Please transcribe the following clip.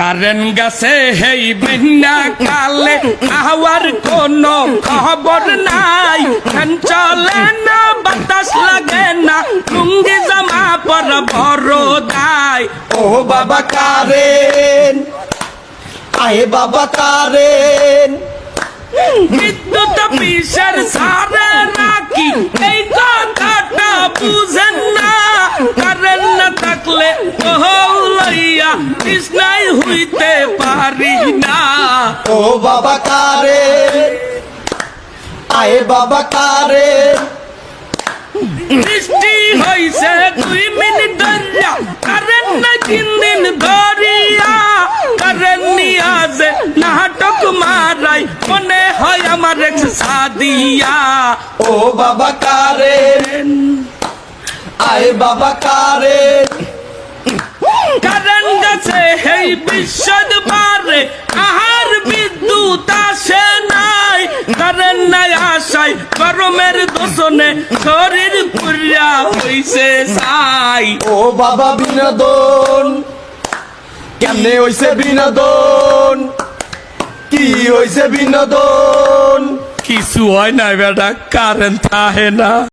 Current গেছে হেই বিনা কালে hour কোনো খবর নাই ফ্যান চলে না বাতাস লাগে না লুঙ্গি জামা পর বড় দায় ও বাবা কারেন আয়ে বাবা কারেন বিদ্যুৎ অফিসের সারে রাখি এই কথাটা বুঝেন না কারেন্ট না থাকলে লইয়া কৃষ্ণাই হইতে পারি না ও বাবা কারেন আয়ে বাবা কারেন বৃষ্টি হইছে 2 মিনিট ধরিয়া কারেন্ট নাই 3 দিন ধরিয়া কারেন্ট নিয়া যে নাটক মারাই মনে হয় আমার এক্স সাদিয়া ও বাবা কারেন আয়ে বাবা কারেন কারেন্ট গেছে হেই বিশ্বদ পারে আহার বিদ্যুৎ আসে নাই কারেন্ট নাই আসায় গরমের দোষণে শরীর পুরিয়া হইছে ছাই ও বাবা বিনোদন কেমনে হইছে বিনোদন কি হইছে বিনোদন কিছু হয় না বেটা কারেন্ট থাকে না।